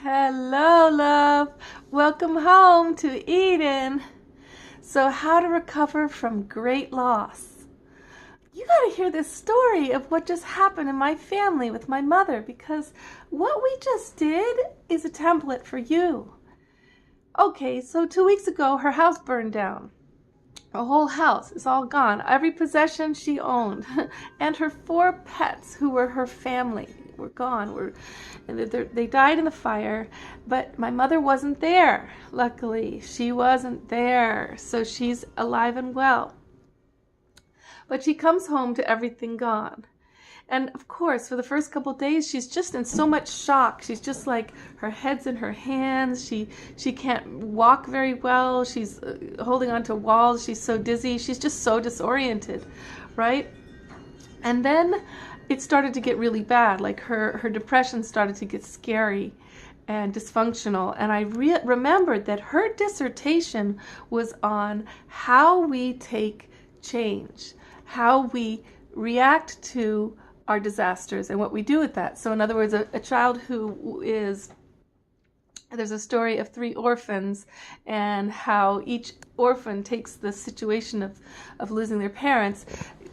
Hello, love. Welcome home to Eden. So, how to recover from great loss. You got to hear this story of what just happened in my family with my mother because what we just did is a template for you. Okay, so 2 weeks ago, her house burned down. Her whole house is all gone. Every possession she owned. And her 4 pets, who were her family, were gone. They died in the fire, but my mother wasn't there. Luckily, she wasn't there. So she's alive and well. But she comes home to everything gone. And of course, for the first couple of days, she's just in so much shock. She's just like her head's in her hands. She can't walk very well. She's holding onto walls. She's so dizzy. She's just so disoriented, right? And then it started to get really bad. Like her depression started to get scary and dysfunctional. And I remembered that her dissertation was on how we take change, how we react to our disasters and what we do with that. So in other words, a child who is, there's a story of 3 orphans and how each orphan takes the situation of losing their parents,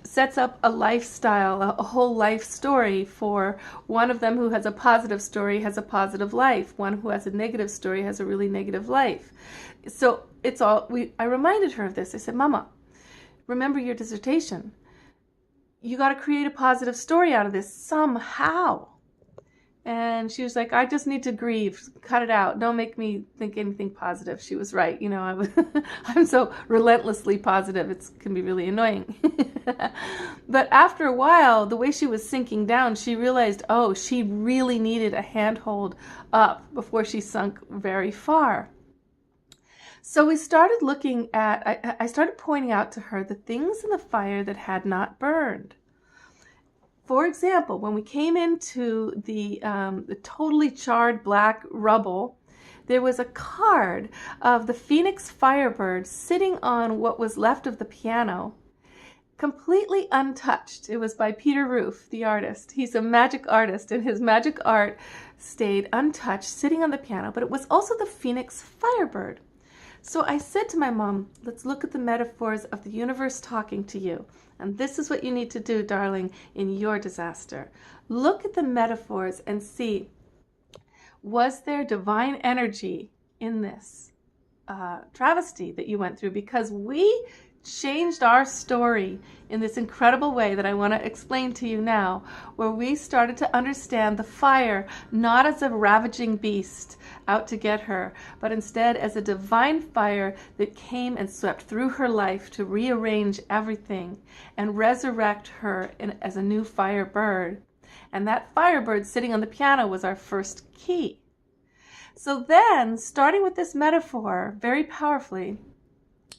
sets up a lifestyle, a whole life story for one of them who has a positive story has a positive life. One who has a negative story has a really negative life. So it's all, I reminded her of this. I said, Mama, remember your dissertation. You got to create a positive story out of this somehow. And she was like, I just need to grieve. Cut it out. Don't make me think anything positive. She was right. I'm so relentlessly positive. It can be really annoying. But after a while, the way she was sinking down, she realized, oh, she really needed a handhold up before she sunk very far. So we started looking at, I started pointing out to her the things in the fire that had not burned. For example, when we came into the totally charred black rubble, there was a card of the Phoenix Firebird sitting on what was left of the piano, completely untouched. It was by Peter Roof, the artist. He's a magic artist, and his magic art stayed untouched, sitting on the piano, but it was also the Phoenix Firebird. So I said to my mom, let's look at the metaphors of the universe talking to you. And this is what you need to do, darling, in your disaster. Look at the metaphors and see, was there divine energy in this travesty that you went through? Because we changed our story in this incredible way that I want to explain to you now, where we started to understand the fire not as a ravaging beast out to get her, but instead as a divine fire that came and swept through her life to rearrange everything and resurrect her as a new firebird. And that firebird sitting on the piano was our first key. So then, starting with this metaphor very powerfully,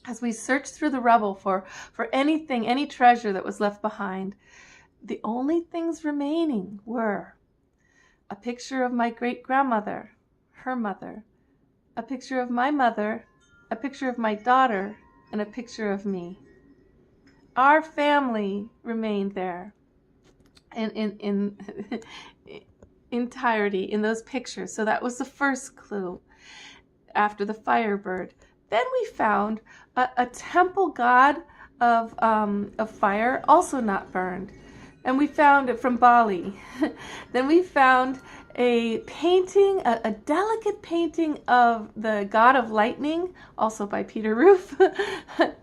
as we searched through the rubble for anything, any treasure that was left behind, the only things remaining were a picture of my great-grandmother, her mother, a picture of my mother, a picture of my daughter, and a picture of me. Our family remained there in entirety in those pictures. So that was the first clue after the Firebird. Then we found a temple god of fire, also not burned. And we found it from Bali. Then we found a painting, a delicate painting of the god of lightning, also by Peter Roof,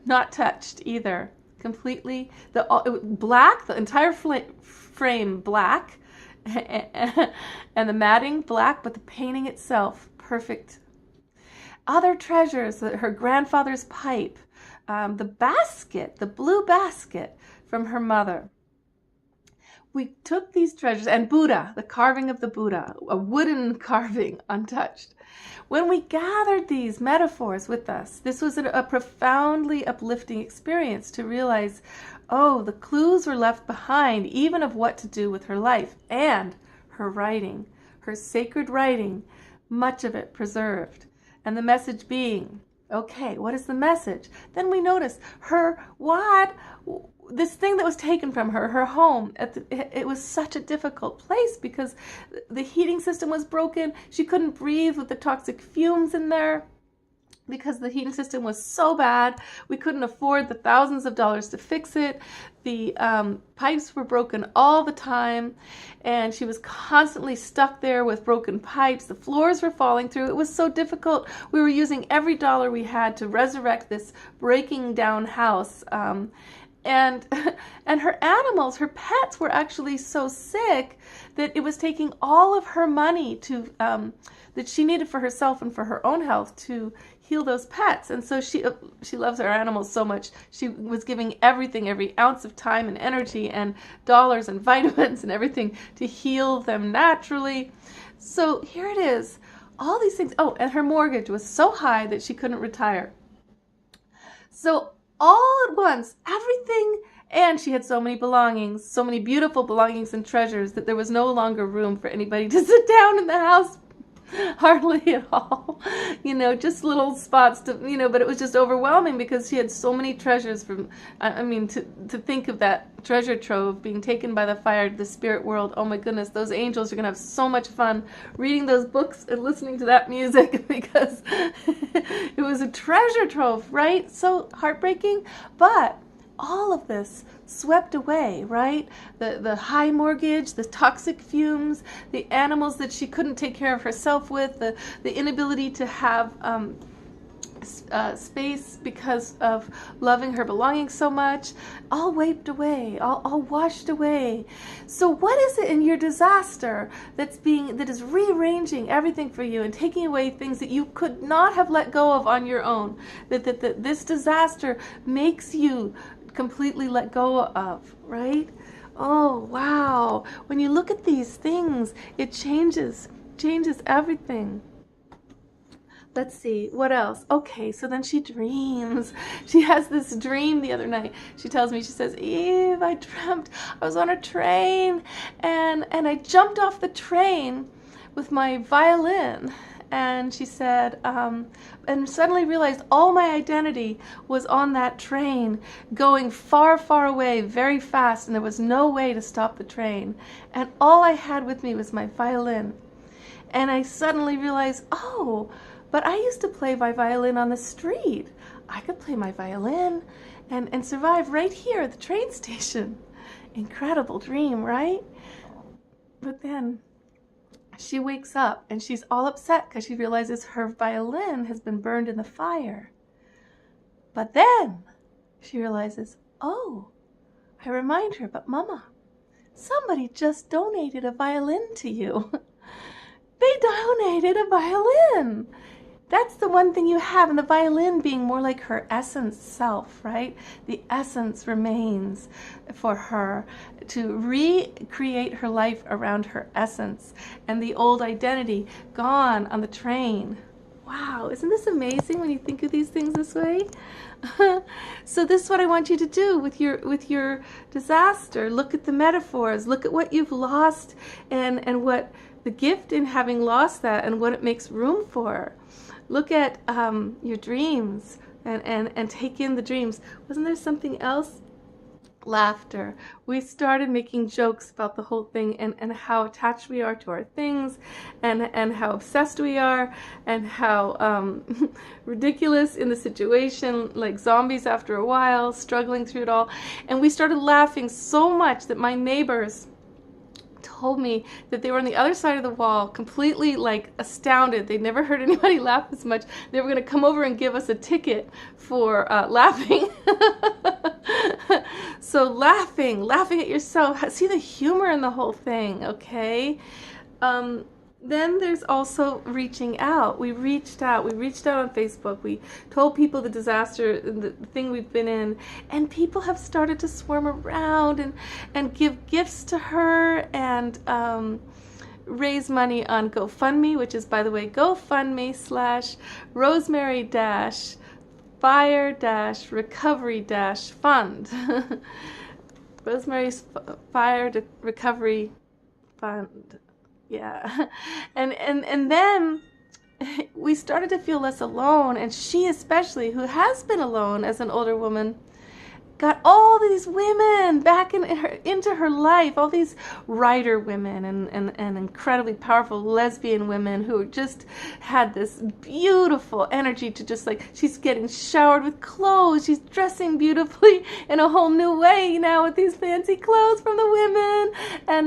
not touched either. Completely, black, the entire frame black, and the matting black, but the painting itself perfect. Other treasures, her grandfather's pipe, the basket, the blue basket from her mother. We took these treasures, and Buddha, the carving of the Buddha, a wooden carving, untouched. When we gathered these metaphors with us, this was a profoundly uplifting experience to realize, oh, the clues were left behind, even of what to do with her life and her writing, her sacred writing, much of it preserved. And the message being, okay, what is the message? Then we notice her, what? this thing that was taken from her, her home, it was such a difficult place because the heating system was broken. She couldn't breathe with the toxic fumes in there because the heating system was so bad. We couldn't afford the thousands of dollars to fix it. The pipes were broken all the time, and she was constantly stuck there with broken pipes. The floors were falling through. It was so difficult. We were using every dollar we had to resurrect this breaking down house. And her animals, her pets, were actually so sick that it was taking all of her money to that she needed for herself and for her own health to heal those pets. And so she loves her animals so much. She was giving everything, every ounce of time and energy and dollars and vitamins and everything to heal them naturally. So here it is, all these things. Oh, and her mortgage was so high that she couldn't retire. So all at once, everything, and she had so many belongings, so many beautiful belongings and treasures that there was no longer room for anybody to sit down in the house. Hardly at all, just little spots to, but it was just overwhelming because she had so many treasures from, to think of that treasure trove being taken by the fire to the spirit world. Oh my goodness, those angels are going to have so much fun reading those books and listening to that music because it was a treasure trove, right? So heartbreaking, but all of this swept away, right? The high mortgage, the toxic fumes, the animals that she couldn't take care of herself with, the inability to have space because of loving her belongings so much, all wiped away, all washed away. So what is it in your disaster that is rearranging everything for you and taking away things that you could not have let go of on your own? That this disaster makes you completely let go of, right? Oh, wow. When you look at these things, it changes everything. Let's see, what else? Okay, so then she dreams. She has this dream the other night. She tells me, she says, Eve, I dreamt I was on a train and I jumped off the train with my violin. And she said, and suddenly realized all my identity was on that train going far, far away, very fast, and there was no way to stop the train. And all I had with me was my violin. And I suddenly realized, oh, but I used to play my violin on the street. I could play my violin and survive right here at the train station. Incredible dream, right? But then she wakes up and she's all upset because she realizes her violin has been burned in the fire. But then she realizes, oh, I remind her, but Mama, somebody just donated a violin to you. They donated a violin. That's the one thing you have, and the violin being more like her essence self, right? The essence remains for her to recreate her life around her essence, and the old identity gone on the train. Wow, isn't this amazing when you think of these things this way? So this is what I want you to do with your disaster. Look at the metaphors. Look at what you've lost and what the gift in having lost that and what it makes room for. Look at your dreams and take in the dreams. Wasn't there something else? Laughter. We started making jokes about the whole thing and how attached we are to our things and how obsessed we are and how ridiculous in the situation, like zombies after a while, struggling through it all. And we started laughing so much that my neighbors told me that they were on the other side of the wall, completely like astounded. They'd never heard anybody laugh as much. They were going to come over and give us a ticket for laughing. So laughing at yourself. See the humor in the whole thing, okay? Then there's also reaching out. We reached out on Facebook. We told people the disaster, the thing we've been in, and people have started to swarm around and give gifts to her and raise money on GoFundMe, which is, by the way, GoFundMe/Rosemary-Fire-Recovery-Fund. Rosemary's Fire Recovery Fund. Yeah. And then we started to feel less alone, and she especially, who has been alone as an older woman, got all these women back into her life, all these writer women and incredibly powerful lesbian women who just had this beautiful energy to just like, she's getting showered with clothes, she's dressing beautifully in a whole new way now with these fancy clothes from the women,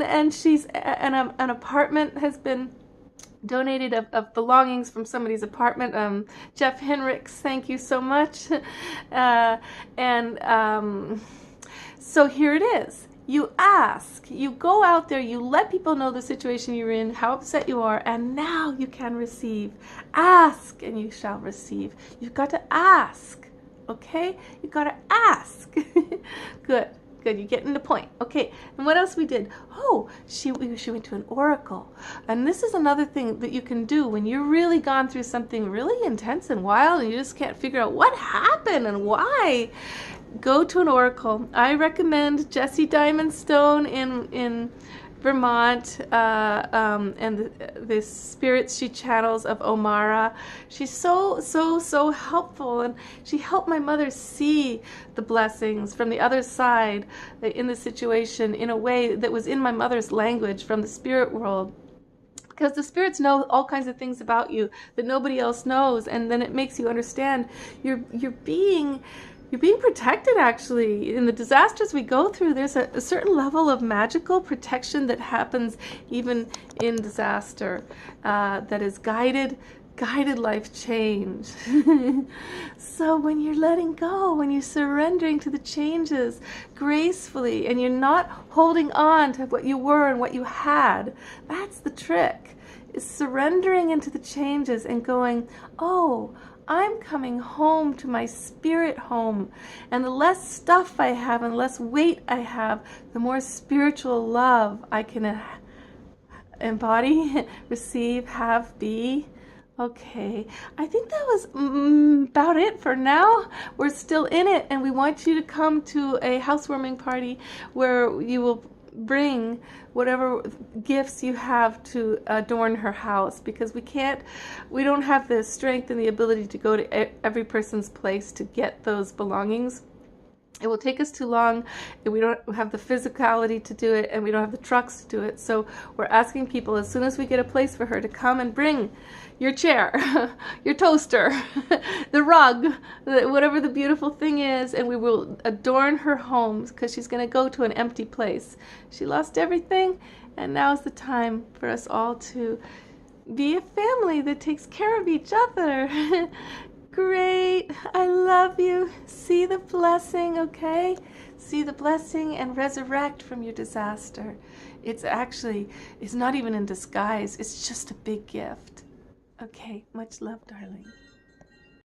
and she's an apartment has been donated of belongings from somebody's apartment. Jeff Henricks, thank you so much. So here it is. You ask, you go out there, you let people know the situation you're in, how upset you are, and now you can receive. Ask and you shall receive. You've got to ask, okay? You've got to ask. Good. Good, you're getting the point. Okay, and what else we did? Oh, she went to an oracle. And this is another thing that you can do when you're really gone through something really intense and wild and you just can't figure out what happened and why. Go to an oracle. I recommend Jessie Diamondstone in Vermont, and the spirits she channels of Omara. She's so helpful, and she helped my mother see the blessings from the other side in the situation in a way that was in my mother's language from the spirit world. Because the spirits know all kinds of things about you that nobody else knows, and then it makes you understand you're being protected. Actually, in the disasters we go through, there's a certain level of magical protection that happens even in disaster, that is guided life change. So when you're letting go, when you're surrendering to the changes gracefully, and you're not holding on to what you were and what you had, that's the trick, is surrendering into the changes and going, oh, I'm coming home to my spirit home, and the less stuff I have and less weight I have, the more spiritual love I can embody, receive, have, be. Okay, I think that was about it for now. We're still in it, and we want you to come to a housewarming party where you will bring whatever gifts you have to adorn her house, because we don't have the strength and the ability to go to every person's place to get those belongings. It will take us too long, and we don't have the physicality to do it, and we don't have the trucks to do it. So we're asking people, as soon as we get a place for her, to come and bring your chair, your toaster, the rug, whatever the beautiful thing is, and we will adorn her home, because she's going to go to an empty place. She lost everything, and now's the time for us all to be a family that takes care of each other. Great. I love you. See the blessing, okay? See the blessing and resurrect from your disaster. It's not even in disguise. It's just a big gift. Okay, much love, darling.